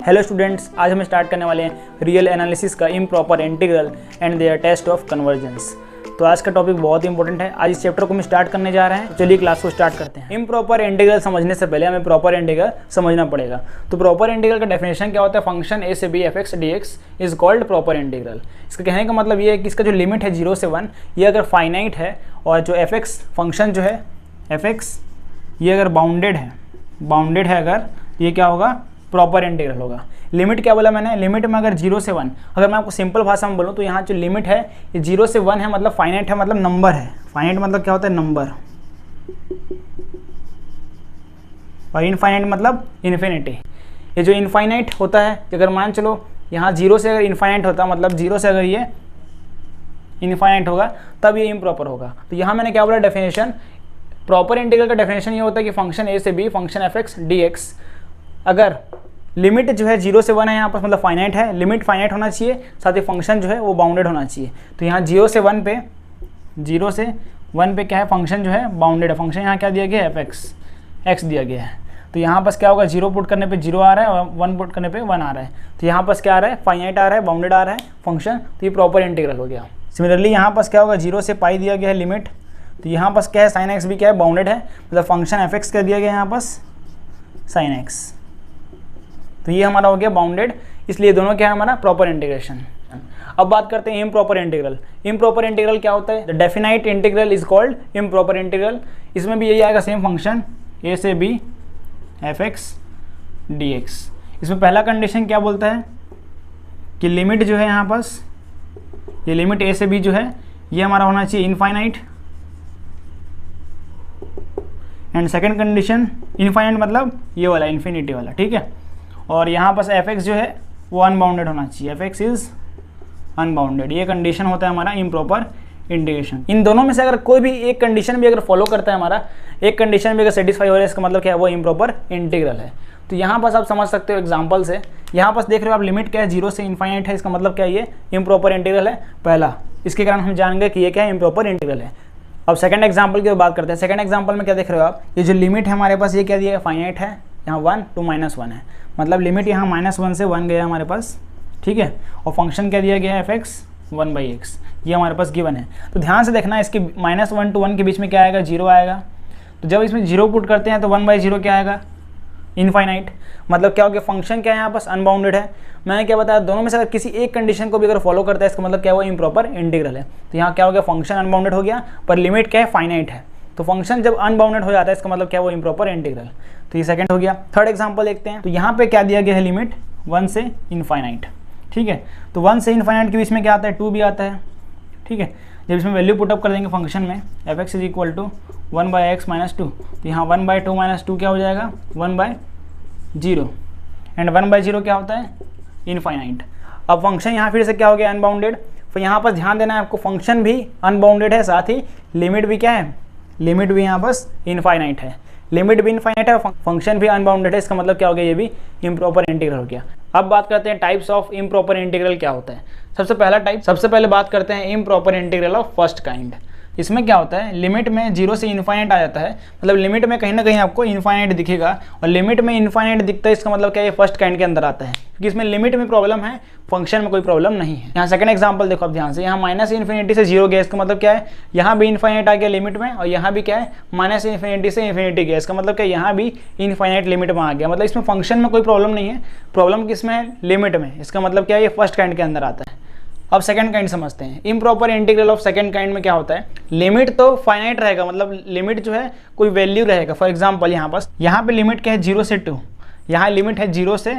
Hello students, आज हम start करने वाले हैं रियल एनालिसिस का improper integral and their test of convergence. तो आज का टॉपिक बहुत ही इंपॉर्टेंट है। आज इस चैप्टर को हम स्टार्ट करने जा रहे हैं। चलिए क्लास को स्टार्ट करते हैं। इम्प्रॉपर इंटीग्रल समझने से पहले हमें प्रॉपर इंटीग्रल समझना पड़ेगा। तो प्रॉपर इंटीग्रल का डेफिनेशन क्या होता है? फंक्शन ए से B F X D X is called proper integral. इसका कहने का मतलब ये है कि इसका जो लिमिट है 0 से 1 ये अगर फाइनाइट है और जो एफ एक्स फंक्शन जो है एफ एक्स ये अगर बाउंडेड है अगर ये क्या होगा? प्रॉपर इंटीग्रल होगा। लिमिट क्या बोला मैंने? लिमिट में अगर 0 से 1, अगर मैं आपको सिंपल भाषा में बोलूँ तो यहाँ जो लिमिट है ये 0 से 1 है, मतलब फाइनाइट है, मतलब नंबर है। फाइनाइट मतलब क्या होता है? नंबर। और इनफाइनाइट मतलब इन्फिनिटी। ये जो इनफाइनाइट होता है, अगर मान चलो यहाँ 0 से अगर इनफाइनाइट होता, मतलब 0 से अगर ये इनफाइनाइट होगा तब ये इम्प्रॉपर होगा। तो यहाँ मैंने क्या बोला डेफिनेशन? प्रॉपर इंटीग्रल का डेफिनेशन ये होता है कि फंक्शन ए से B, function F X D X, अगर लिमिट जो है 0 से 1 है यहाँ पर, मतलब फाइनाइट है, लिमिट फाइनाइट होना चाहिए, साथ ही फंक्शन जो है वो बाउंडेड होना चाहिए। तो यहाँ 0 से 1 पे क्या है? फंक्शन जो है बाउंडेड है। फंक्शन यहाँ क्या दिया गया है? एफ एक्स, एक्स दिया गया है। तो यहाँ पर क्या होगा? 0 पुट करने पे 0 आ रहा है और 1 पुट करने पे 1 आ रहा है। तो यहाँ पर क्या आ रहा है? फाइनाइट आ रहा है, बाउंडेड आ रहा है फंक्शन। तो ये प्रॉपर इंटीग्रल हो गया। सिमिलरली यहाँ पर क्या होगा? 0 से पाई दिया गया है लिमिट। तो यहाँ पर क्या है? साइन एक्स भी क्या है? बाउंडेड है, मतलब फंक्शन एफ एक्स कर दिया गया है यहाँ पर साइन एक्स। तो ये हमारा हो गया बाउंडेड, इसलिए दोनों क्या है? हमारा प्रॉपर इंटीग्रेशन। अब बात करते हैं इम्प्रॉपर इंटीग्रल। इम्प्रॉपर इंटीग्रल क्या होता है? The definite integral is called improper integral. इसमें भी यही आएगा, सेम फंक्शन ए से B F X D X. इसमें पहला कंडीशन क्या बोलता है कि लिमिट जो है यहाँ पास, ये लिमिट ए से बी जो है ये हमारा होना चाहिए infinite. And second condition infinite मतलब ये वाला इन्फिनिटी वाला, ठीक है। और यहाँ पर एफ एक्स जो है वो अनबाउंडेड होना चाहिए, एफ एक्स इज अनबाउंडेड। ये कंडीशन होता है हमारा इम्प्रॉपर इंटीग्रेशन। इन दोनों में से अगर कोई भी एक कंडीशन भी अगर फॉलो करता है, हमारा एक कंडीशन भी अगर सेटिस्फाई हो रहा है, इसका मतलब क्या है? वो इम्प्रॉपर इंटीग्रल है। तो यहाँ पास आप समझ सकते हो एग्जाम्पल से। यहाँ पास देख रहे हो आप, लिमिट क्या है? 0 से इनफाइनाइट है, इसका मतलब क्या है? ये इम्प्रॉपर इंटीग्रल है पहला। इसके कारण हम जानेंगे कि ये क्या है? इम्प्रॉपर इंटीग्रल है। अब सेकंड एग्जाम्पल की बात करते हैं। सेकंड एग्जाम्पल में क्या देख रहे हो आप? ये जो लिमिट है हमारे पास ये क्या दिया है? फाइनाइट है, यहाँ 1 to -1 है, मतलब लिमिट यहाँ -1 से 1 गया हमारे पास, ठीक है। और फंक्शन क्या दिया गया है? एफ एक्स 1/x, ये हमारे पास गिवन है। तो ध्यान से देखना, इसके -1 to 1 के बीच में क्या आएगा? 0 आएगा। तो जब इसमें 0 पुट करते हैं तो 1/0 क्या आएगा? इनफाइनाइट। मतलब क्या हो गया? फंक्शन क्या है यहाँ पास? अनबाउंडेड है। मैंने क्या बताया? दोनों में से अगर किसी एक कंडीशन को भी अगर फॉलो करता है, इसका मतलब क्या हुआ? इम्प्रॉपर इंटीग्रल है। तो यहाँ क्या हो गया? फंक्शन अनबाउंडेड हो गया, पर लिमिट क्या है? फाइनाइट है। तो फंक्शन जब अनबाउंडेड हो जाता है, इसका मतलब क्या? वो इम्प्रॉपर इंटीग्रल। तो ये सेकंड हो गया। थर्ड एग्जांपल देखते हैं। तो यहाँ पे क्या दिया गया है? लिमिट 1 से इनफाइनाइट, ठीक है। तो 1 से इनफाइनाइट के बीच में क्या आता है? 2 भी आता है, ठीक है। जब इसमें वैल्यू पुटअप कर देंगे फंक्शन में, F X is equal to 1/x - 2, तो यहाँ 1/2 - 2 क्या हो जाएगा? 1/0। एंड 1/0 क्या होता है? इनफाइनाइट। अब फंक्शन यहाँ फिर से क्या हो गया? अनबाउंडेड। तो यहाँ पर ध्यान देना है आपको, फंक्शन भी अनबाउंडेड है, साथ ही लिमिट भी क्या है? लिमिट भी यहाँ बस इनफाइनाइट है। लिमिट भी इनफाइनाइट है, फंक्शन भी अनबाउंडेड है, इसका मतलब क्या हो गया? ये भी इम्प्रॉपर इंटीग्रल हो गया। अब बात करते हैं टाइप्स ऑफ इम्प्रॉपर इंटीग्रल क्या होता है। सबसे पहले बात करते हैं improper integral of first kind. इसमें क्या होता है? लिमिट में 0 से इनफाइनाइट आ जाता है, मतलब लिमिट में कहीं ना कहीं आपको इनफाइनाइट दिखेगा, और लिमिट में इनफाइनाइट दिखता है, इसका मतलब क्या है? ये फर्स्ट काइंड के अंदर आता है, क्योंकि इसमें लिमिट में प्रॉब्लम है, फंक्शन में कोई प्रॉब्लम नहीं है। यहाँ सेकंड एग्जांपल देखो आप ध्यान से, यहाँ -इन्फिनिटी से 0 गया, इसका मतलब क्या है? यहाँ भी इनफाइनाइट आ गया लिमिट में, और यहाँ भी क्या है? -इन्फिनिटी से इन्फिनिटी गया, इसका मतलब क्या? यहाँ भी इनफाइनाइट लिमिट में आ गया, मतलब इसमें फंक्शन में कोई प्रॉब्लम नहीं है, प्रॉब्लम किसमें है? लिमिट में। इसका मतलब क्या है? ये फर्स्ट काइंड के अंदर आता है। अब सेकंड काइंड समझते हैं। Improper integral of second kind में क्या होता है? लिमिट तो फाइनाइट रहेगा, मतलब लिमिट जो है कोई वैल्यू रहेगा। फॉर एग्जांपल यहाँ पे लिमिट क्या है? 0 से 2, यहाँ लिमिट है 0 से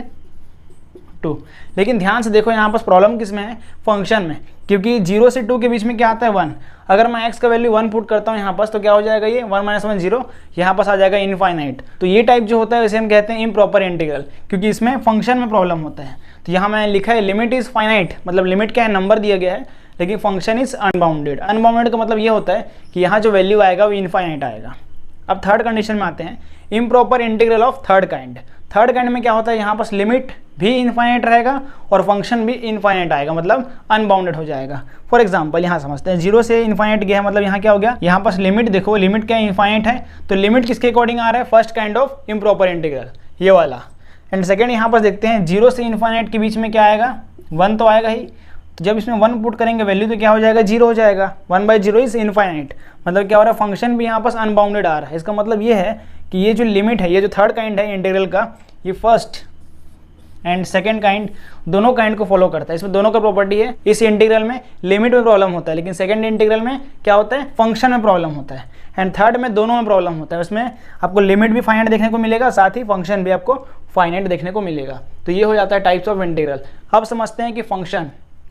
2। लेकिन ध्यान से देखो, यहाँ पर प्रॉब्लम किस में है? फंक्शन में, क्योंकि 0 से 2 के बीच में क्या आता है? 1। अगर मैं x का वैल्यू 1 पुट करता हूँ यहाँ पास, तो क्या हो जाएगा? ये 1 - 1 0, यहाँ पास आ जाएगा इनफाइनाइट। तो ये टाइप जो होता है इसे हम कहते हैं इम्प्रॉपर इंटीग्रल, क्योंकि इसमें फंक्शन में प्रॉब्लम होता है। तो यहाँ मैंने लिखा है लिमिट इज फाइनाइट, मतलब लिमिट क्या है? नंबर दिया गया है, लेकिन फंक्शन इज अनबाउंडेड। अनबाउंडेड का मतलब ये होता है कि यहाँ जो वैल्यू आएगा वो इनफाइनाइट आएगा। अब थर्ड कंडीशन में आते हैं, improper integral of third kind. Third kind में क्या होता है? यहाँ पास लिमिट भी इनफाइनाइट रहेगा और फंक्शन भी इनफाइनाइट आएगा, मतलब अनबाउंडेड हो जाएगा। फॉर एग्जांपल यहाँ समझते हैं, 0 से इनफाइनाइट गया है, मतलब यहाँ क्या हो गया? यहाँ पास लिमिट देखो, लिमिट क्या इनफाइनाइट है, तो लिमिट किसके अकॉर्डिंग आ रहा है? First kind of improper integral, ये वाला। एंड सेकेंड यहाँ पर देखते हैं 0 से इन्फाइनाइट के बीच में क्या आएगा, 1 तो आएगा ही। तो जब इसमें 1 पुट करेंगे वैल्यू तो क्या हो जाएगा, 0 हो जाएगा। 1/0 इज इन्फाइनाइट, मतलब क्या हो रहा है, फंक्शन भी यहाँ पर अनबाउंडेड आ रहा है। इसका मतलब ये है कि ये जो लिमिट है, ये जो थर्ड काइंड है इंटीग्रल का, ये फर्स्ट एंड सेकेंड काइंड दोनों काइंड को फॉलो करता है। इसमें दोनों का प्रॉपर्टी है। इस इंटीग्रल में लिमिट में प्रॉब्लम होता है, लेकिन सेकेंड इंटीग्रल में क्या होता है, फंक्शन में प्रॉब्लम होता है। एंड थर्ड में दोनों में प्रॉब्लम होता है। उसमें आपको लिमिट भी फाइनाइट देखने को मिलेगा, साथ ही फंक्शन भी आपको फाइनाइट देखने को मिलेगा। तो ये हो जाता है टाइप्स ऑफ इंटीग्रल। अब समझते हैं कि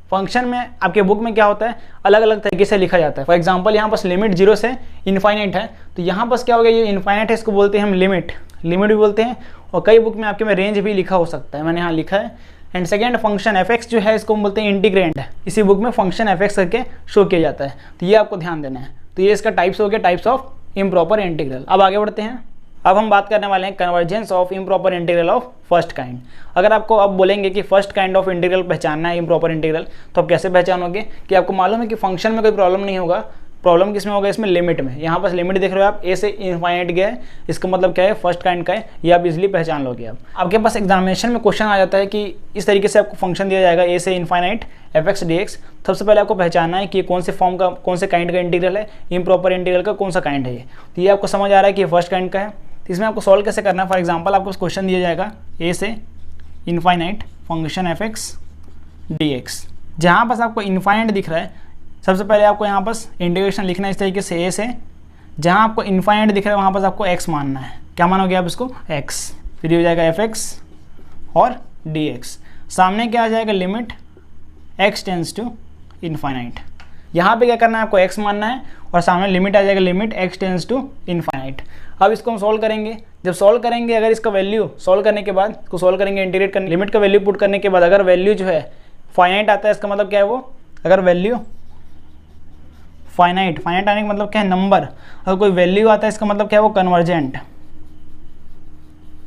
फंक्शन में आपके बुक में क्या होता है, अलग अलग तरीके से लिखा जाता है। फॉर एग्जांपल यहाँ पास लिमिट 0 से इनफाइनाइट है, तो यहाँ पास क्या हो गया, ये इनफाइनाइट है, इसको बोलते हैं हम लिमिट भी बोलते हैं। और कई बुक में आपके में रेंज भी लिखा हो सकता है, मैंने यहाँ लिखा है। एंड सेकेंड फंक्शन f(x) जो है, इसको हम बोलते हैं इंटीग्रेंड है। इसी बुक में फंक्शन f(x) करके शो किया जाता है, तो ये आपको ध्यान देना है। तो ये इसका टाइप्स हो गया, टाइप्स ऑफ इम्प्रॉपर इंटीग्रल। अब आगे बढ़ते हैं। अब हम बात करने वाले हैं convergence of improper integral of first kind. अगर आपको अब बोलेंगे कि फर्स्ट काइंड ऑफ इंटीग्रल पहचानना है, इम्प्रॉपर इंटीग्रल, तो आप कैसे पहचानोगे कि आपको मालूम है कि फंक्शन में कोई प्रॉब्लम नहीं होगा, प्रॉब्लम किस में होगा, इसमें लिमिट में। यहाँ पर लिमिट देख रहे हो आप, a से इनफाइनाइट गया है, इसका मतलब क्या है, फर्स्ट काइंड का है। ये आप इजीली पहचान लोगे। आप आपके पास एग्जामिनेशन में क्वेश्चन आ जाता है कि इस तरीके से आपको फंक्शन दिया जाएगा a से इनफाइनाइट f(x) dx। सबसे पहले आपको पहचानना है कि कौन से फॉर्म का, कौन से काइंड का इंटीग्रल है, इम्प्रॉपर इंटीग्रल का कौन सा काइंड है ये। तो ये आपको समझ आ रहा है कि ये फर्स्ट काइंड का है। तो इसमें आपको सॉल्व कैसे करना है। फॉर एग्जाम्पल आपको क्वेश्चन दिया जाएगा a से इनफाइनाइट फंक्शन f(x) dx। जहाँ पास आपको इनफाइनाइट दिख रहा है, सबसे पहले आपको यहाँ पास इंटीग्रेशन लिखना है इस तरीके से a से, जहाँ आपको इनफाइनाइट दिख रहा है वहाँ पास आपको x मानना है। क्या मानोगे आप इसको, x। फिर ये हो जाएगा f(x) और dx। सामने क्या आ जाएगा, limit x tends to infinite. यहाँ पे क्या करना है, आपको x मानना है और सामने लिमिट आ जाएगा, limit x tends to infinite. अब इसको हम सॉल्व करेंगे। जब सॉल्व करेंगे, अगर इसका वैल्यू सॉल्व करने के बाद, इसको सॉल्व करेंगे इंटीग्रेट करने, लिमिट का वैल्यू पुट करने के बाद अगर वैल्यू जो है फाइनाइट आता है, इसका मतलब क्या है वो, अगर वैल्यू फाइनाइट आने का मतलब क्या है, नंबर। अगर कोई वैल्यू आता है, इसका मतलब क्या है, वो कन्वर्जेंट,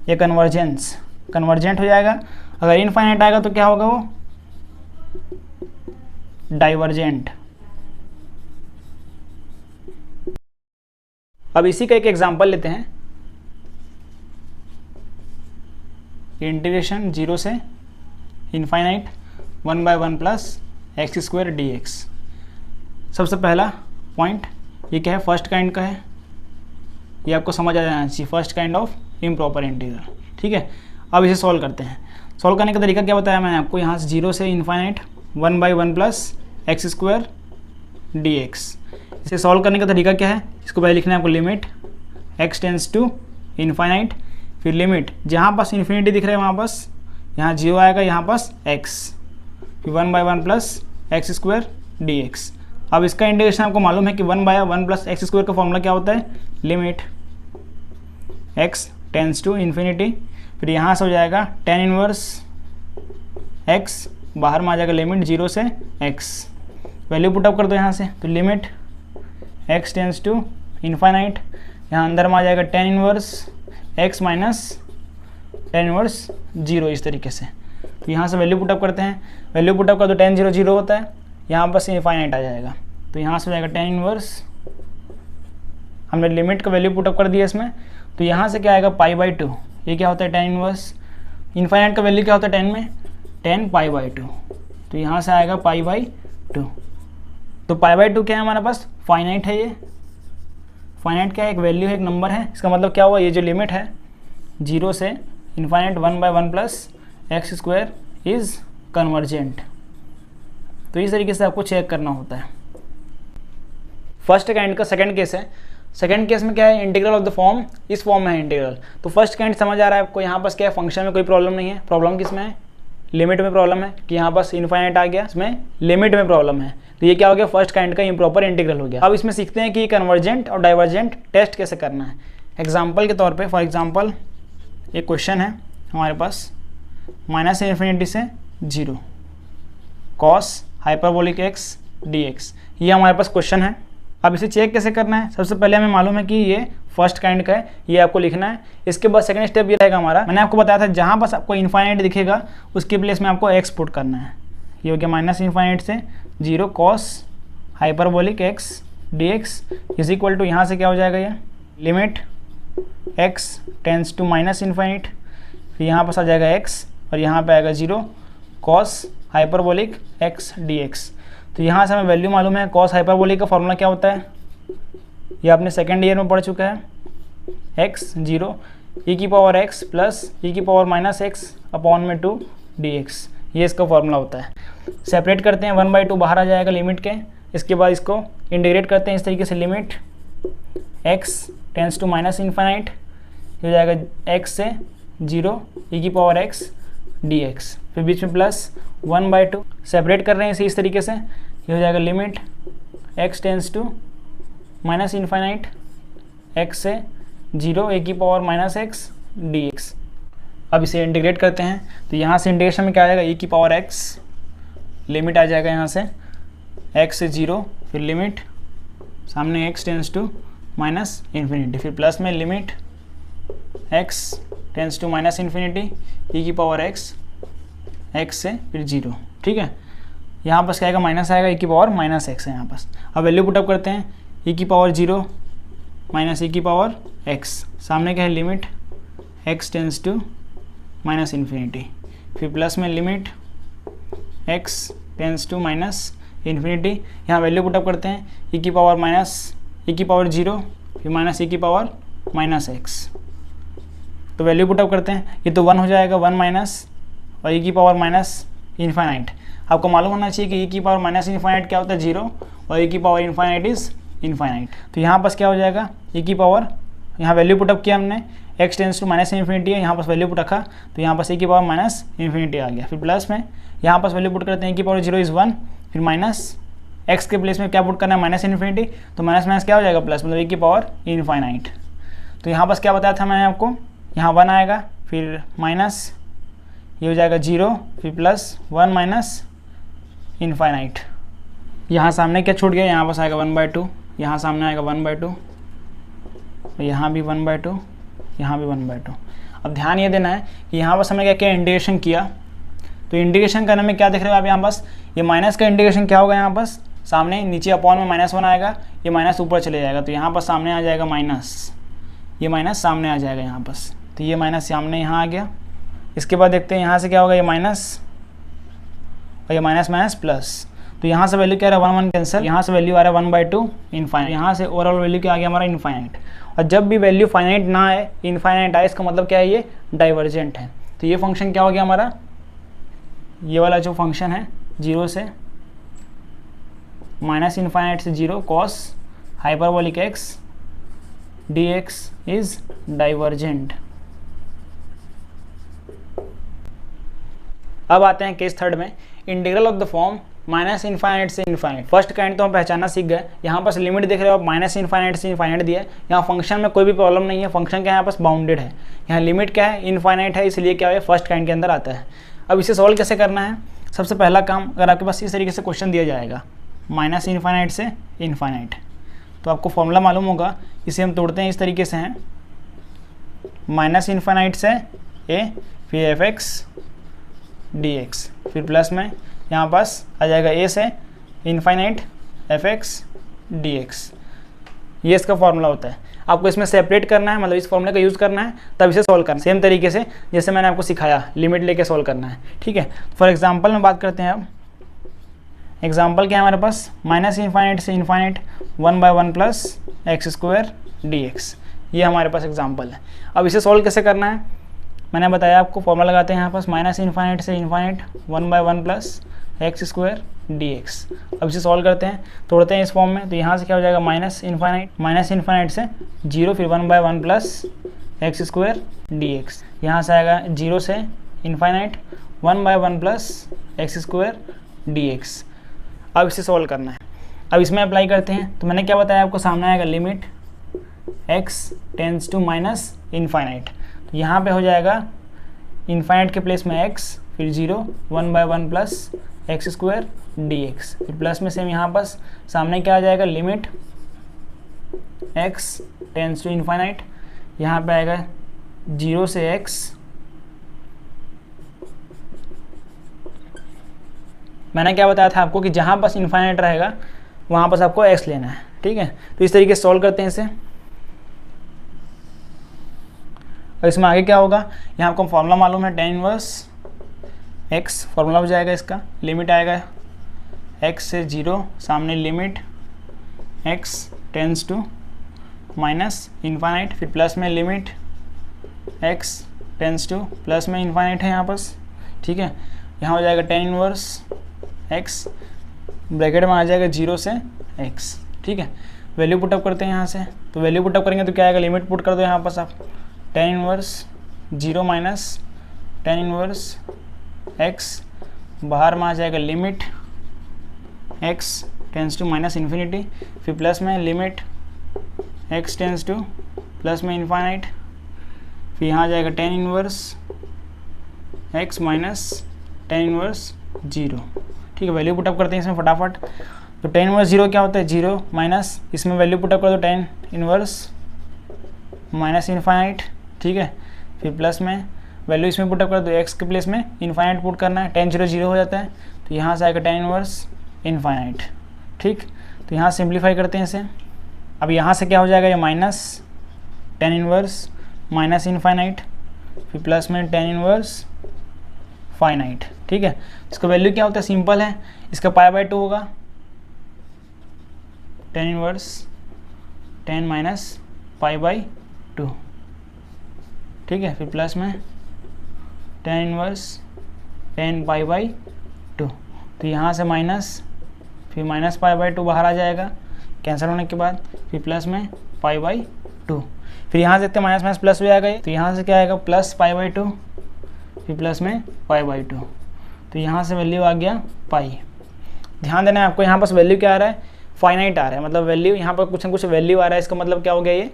ये कन्वर्जेंट हो जाएगा। अगर इनफाइनाइट आएगा तो क्या होगा, वो डाइवर्जेंट। अब इसी का एक एग्जांपल लेते हैं। इंटीग्रेशन 0 से इनफाइनाइट 1/1 प्लस x² dx। सबसे पहला पॉइंट ये क्या है, फर्स्ट काइंड का है, ये आपको समझ आ जाना चाहिए, first kind of improper integral. ठीक है, अब इसे सॉल्व करते हैं। सॉल्व करने का तरीका क्या बताया मैंने आपको, यहाँ से 0 से इनफाइनाइट 1/1 प्लस x² dx। इसे सॉल्व करने का तरीका क्या है, इसको पहले लिखना है आपको, limit x tends to infinite, फिर लिमिट जहाँ पास इन्फिनिटी दिख रहा है वहाँ पास, यहाँ 0 आएगा, यहाँ पास x, फिर 1/1 प्लस x² dx। अब इसका इंटीग्रेशन आपको मालूम है कि 1/1 प्लस x² का फॉर्मूला क्या होता है, limit x tends to infinity, फिर यहाँ से हो जाएगा tan इनवर्स x, बाहर में आ जाएगा लिमिट 0 से x। वैल्यू पुटअप कर दो यहाँ से, तो limit x tends to infinite, यहाँ अंदर में आ जाएगा tan inverse x minus tan inverse 0, इस तरीके से। तो यहाँ से वैल्यू पुटअप करते हैं, वैल्यू पुटअप कर दो, tan 0 0 होता है, यहाँ बस इनफाइनाइट आ जाएगा, तो यहाँ से हो जाएगा tan इनवर्स, हमने लिमिट का वैल्यू पुटअप कर दिया इसमें, तो यहाँ से क्या आएगा, π/2। ये क्या होता है, tan इनवर्स, इनफाइनाइट का वैल्यू क्या होता है tan में, tan π/2, तो यहाँ से आएगा π/2। तो π/2 क्या है हमारे पास, फाइनाइट है। ये फाइनाइट क्या है, एक वैल्यू है, एक नंबर है। इसका मतलब क्या हुआ, ये जो लिमिट है 0 से infinite 1/1 plus x² is convergent. तो इस तरीके से आपको चेक करना होता है। फर्स्ट काइंड का सेकंड केस है। सेकंड केस में क्या है, इंटीग्रल ऑफ द फॉर्म, इस फॉर्म में है इंटीग्रल। तो फर्स्ट काइंड समझ आ रहा है आपको, यहाँ पास क्या है, फंक्शन में कोई प्रॉब्लम नहीं है, प्रॉब्लम किस में है, लिमिट में प्रॉब्लम है कि यहाँ पास इनफाइनाइट आ गया, इसमें लिमिट में प्रॉब्लम है। तो ये क्या हो गया, फर्स्ट काइंड का इम्प्रॉपर इंटीग्रल हो गया। अब इसमें सीखते हैं कि कन्वर्जेंट और डाइवर्जेंट टेस्ट कैसे करना है। एग्जाम्पल के तौर पर, फॉर एग्जाम्पल एक क्वेश्चन है हमारे पास, -∞ से 0 कॉस हाइपरबोलिक x dx, ये हमारे पास क्वेश्चन है। अब इसे चेक कैसे करना है, सबसे पहले हमें मालूम है कि ये फर्स्ट काइंड का है, ये आपको लिखना है। इसके बाद सेकंड स्टेप ये रहेगा हमारा, मैंने आपको बताया था जहाँ बस आपको इनफाइनाइट दिखेगा उसके प्लेस में आपको x पुट करना है। ये हो गया -∞ से 0 कॉस हाइपरबोलिक x dx इज इक्वल टू, यहाँ से क्या हो जाएगा, ये लिमिट x टेंस टू -∞, फिर यहाँ पास आ जाएगा x और यहाँ पे आएगा 0 कॉस हाइपरबोलिक x dx। तो यहाँ से हमें वैल्यू मालूम है, कॉस हाइपरबोलिक का फॉर्मूला क्या होता है, ये आपने सेकेंड ईयर में पढ़ चुका है, x 0 e की पावर x प्लस e की पावर माइनस x अपॉन में 2 dx, ये इसका फॉर्मूला होता है। सेपरेट करते हैं, 1/2 बाहर आ जाएगा लिमिट के, इसके बाद इसको इंटीग्रेट करते हैं इस तरीके से, limit x tends to minus infinite, हो जाएगा x से 0 e की पावर x dx, फिर बीच में प्लस 1/2, सेपरेट कर रहे हैं इसे इस तरीके से, ये हो जाएगा limit x tends to minus infinite x से 0 e की पावर माइनस x dx। अब इसे इंटीग्रेट करते हैं, तो यहाँ से इंटीग्रेशन में क्या आ जाएगा, e की पावर x, लिमिट आ जाएगा यहाँ से x से 0, फिर लिमिट सामने x tends to minus infinity, फिर प्लस में limit x tends to minus infinity e की पावर x से फिर 0, ठीक है। यहाँ पास क्या आएगा, माइनस आएगा, e की पावर माइनस x है यहाँ पास। अब वैल्यू पुटअप करते हैं, e की पावर 0 माइनस e की पावर x, सामने क्या है limit x tends to minus infinity, फिर प्लस में limit x tends to minus infinity, यहाँ वैल्यू पुटअप करते हैं, e की पावर माइनस e की पावर 0 फिर माइनस e की पावर माइनस x, तो वैल्यू पुटअप करते हैं, ये तो 1 हो जाएगा, 1 माइनस और e की पावर माइनस इन्फाइनाइट। आपको मालूम होना चाहिए कि e की पावर माइनस इन्फाइनाइट क्या होता है, 0, और e की पावर इन्फाइनाइट इज़ इन्फाइनाइट। तो यहाँ पास क्या हो जाएगा, e की पावर, यहाँ वैल्यू पुटअप किया हमने, x tends to minus infinity है, यहाँ पास वैल्यू पुट रखा, तो यहाँ पास e की पावर माइनस इन्फिनिटी आ गया, फिर प्लस में यहाँ पास वैल्यू पुट करते हैं, e की पावर 0 इज़ 1, फिर माइनस x के प्लेस में क्या पुट करना है, माइनस इन्फिनिटी, तो माइनस माइनस क्या हो जाएगा, प्लस, मतलब e की पावर इन्फाइनाइट। तो यहाँ पास क्या बताया था मैंने आपको, यहाँ 1 आएगा, फिर माइनस, ये हो जाएगा 0, फिर प्लस 1 माइनस इन्फाइनाइट। यहाँ सामने क्या छूट गया, यहाँ पास आएगा 1/2, यहाँ सामने आएगा 1/2, यहाँ भी 1/2, यहाँ भी 1/2। अब ध्यान ये देना है कि यहाँ पास हमने क्या किया, इंटीग्रेशन किया, तो इंटीग्रेशन करने में क्या देख रहे हो आप, यहाँ पास ये माइनस का इंटीग्रेशन क्या होगा, यहाँ पास सामने नीचे अपॉन में -1 आएगा, ये माइनस ऊपर चले जाएगा, तो यहाँ पास सामने आ जाएगा माइनस, ये माइनस सामने आ जाएगा यहाँ पास, तो ये माइनस सामने यहाँ आ गया। इसके बाद देखते हैं यहाँ से क्या होगा, ये माइनस और ये माइनस माइनस प्लस, तो यहाँ से वैल्यू क्या रहा है, 1 1 कैंसिल, यहाँ से वैल्यू आ रहा है 1/2 इनफाइनाइट, यहाँ से ओवरऑल वैल्यू क्या आ गया हमारा, इनफाइनाइट। और जब भी वैल्यू फाइनाइट ना आए, इनफाइनाइट आए, इसका मतलब क्या है, ये डाइवर्जेंट है। तो ये फंक्शन क्या हो गया हमारा, ये वाला जो फंक्शन है 0 से माइनस इनफाइनाइट से 0 cos hyperbolic x dx is divergent. अब आते हैं केस थर्ड में, integral of the form minus infinite से इनफाइनाइट। फर्स्ट काइंड तो हम पहचानना सीख गए, यहाँ पास लिमिट देख रहे हो आप, माइनस इनफाइनाइट से इनफाइनाइट दिया है, यहाँ फंक्शन में कोई भी प्रॉब्लम नहीं है, फंक्शन क्या है यहाँ पास बाउंडेड है, यहाँ लिमिट क्या है, इनफाइनाइट है, इसलिए क्या है फर्स्ट काइंड के अंदर आता है। अब इसे सॉल्व कैसे करना है, सबसे पहला काम, अगर आपके पास इस तरीके से क्वेश्चन दिया जाएगा माइनस इनफाइनाइट से इनफाइनाइट, तो आपको फॉर्मूला मालूम होगा, इसे हम तोड़ते हैं इस तरीके से हैं, माइनस इनफाइनाइट से a, फिर fx dx, फिर प्लस में यहाँ पास आ जाएगा a से इनफाइनाइट fx dx, ये इसका फॉर्मूला होता है। आपको इसमें सेपरेट करना है, मतलब इस फॉर्मूले का यूज़ करना है, तब इसे सॉल्व करना है, सेम तरीके से जैसे मैंने आपको सिखाया, लिमिट लेके सॉल्व करना है, ठीक है। फॉर एग्जांपल में बात करते हैं अब, एग्जांपल क्या है हमारे पास, माइनस इनफाइनाइट से इनफाइनाइट 1/1 प्लस x² dx, ये हमारे पास एग्जांपल है। अब इसे सॉल्व कैसे करना है, मैंने बताया आपको, फॉर्मूला लगाते हैं यहाँ पास, माइनस इनफाइनाइट से इनफाइनाइट 1/1 प्लस x² dx। अब इसे सॉल्व करते हैं, तोड़ते हैं इस फॉर्म में, तो यहाँ से क्या हो जाएगा, माइनस इनफाइनाइट से 0, फिर 1/1 प्लस x² dx, यहाँ से आएगा 0 से इनफाइनाइट 1/1 प्लस x² dx। अब इसे सॉल्व करना है, अब इसमें अप्लाई करते हैं, तो मैंने क्या बताया आपको, सामने आएगा limit x tends to minus infinite, तो यहाँ पे हो जाएगा इनफाइनाइट के प्लेस में x, फिर 0 1/1 प्लस x² dx, फिर प्लस में सेम यहाँ पास सामने क्या आ जाएगा, limit x tends to infinite, यहाँ पे आएगा 0 से x, मैंने क्या बताया था आपको कि जहाँ पास इनफाइनाइट रहेगा वहाँ पास आपको x लेना है, ठीक है। तो इस तरीके से सॉल्व करते हैं इसे। और इसमें आगे क्या होगा, यहाँ आपको फॉर्मूला मालूम है, tan इनवर्स x फॉर्मूला हो जाएगा इसका, लिमिट आएगा x से 0, सामने limit x tends to minus infinite, फिर प्लस में limit x tends to plus में इन्फाइनाइट है यहाँ पास, ठीक है। यहाँ हो जाएगा tan इनवर्स x, ब्रैकेट में आ जाएगा 0 से x, ठीक है। वैल्यू पुटअप करते हैं यहाँ से, तो वैल्यू पुटअप करेंगे तो क्या आएगा, लिमिट पुट कर दो यहाँ पास आप, tan inverse 0 minus tan inverse x, बाहर में आ जाएगा limit x tends to minus infinity, फिर प्लस में limit x tends to plus में इन्फाइनाइट, फिर यहाँ आ जाएगा tan inverse x minus tan inverse 0, ठीक है। वैल्यू पुटअप करते हैं इसमें फटाफट, तो tan इनवर्स 0 क्या होता है, 0 माइनस, इसमें वैल्यू पुटअप कर दो tan इनवर्स माइनस इन्फाइनाइट, ठीक है। फिर प्लस में वैल्यू इसमें पुटअप कर दो, x के प्लेस में इन्फाइनाइट पुट करना है, tan 0 0 हो जाता है, तो यहाँ से आएगा tan इनवर्स इन्फाइनाइट, ठीक। तो यहाँ सिंप्लीफाई करते हैं इसे, अब यहाँ से क्या हो जाएगा, ये minus tan inverse minus infinite, फिर प्लस में tan इनवर्स फाइनाइट, ठीक है। इसका वैल्यू क्या होता है, सिंपल है, इसका π/2 होगा, tan इनवर्स 10 माइनस π/2, ठीक है। फिर प्लस में tan इनवर्स 10 π/2, तो यहाँ से माइनस, फिर माइनस π/2 बाहर आ जाएगा कैंसिल होने के बाद, फिर प्लस में π/2, फिर यहाँ से देखते हैं माइनस माइनस प्लस हो जाएगा, तो यहाँ से क्या आएगा प्लस π/2, फिर प्लस में π/2, तो यहाँ से वैल्यू आ गया पाई। ध्यान देना है आपको, यहाँ पास वैल्यू क्या आ रहा है, फाइनाइट आ रहा है, मतलब वैल्यू यहाँ पर कुछ ना कुछ वैल्यू आ रहा है, इसका मतलब क्या हो गया, ये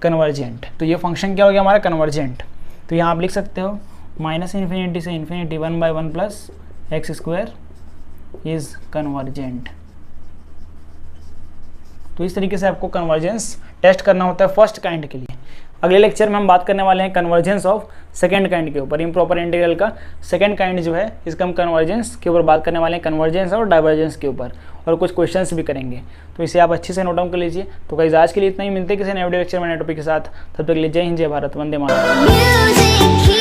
कन्वर्जेंट। तो ये फंक्शन क्या हो गया हमारा, कन्वर्जेंट। तो यहाँ आप लिख सकते हो माइनस इन्फिनिटी से infinity 1/1 plus x square is convergent. तो इस तरीके से आपको कन्वर्जेंस टेस्ट करना होता है फर्स्ट काइंड के लिए। अगले लेक्चर में हम बात करने वाले हैं कन्वर्जेंस ऑफ सेकंड काइंड के ऊपर, इम्प्रॉपर इंटीग्रल का सेकंड काइंड जो है इसका हम कन्वर्जेंस के ऊपर बात करने वाले हैं, कन्वर्जेंस और डाइवर्जेंस के ऊपर, और कुछ क्वेश्चंस भी करेंगे। तो इसे आप अच्छे से नोट डाउन कर लीजिए। तो गाइस आज के लिए इतना ही, मिलते हैं किसी नए वीडियो लेक्चर में नए टॉपिक के साथ, तब तक के लिए जय हिंद, जय भारत, वंदे मातरम।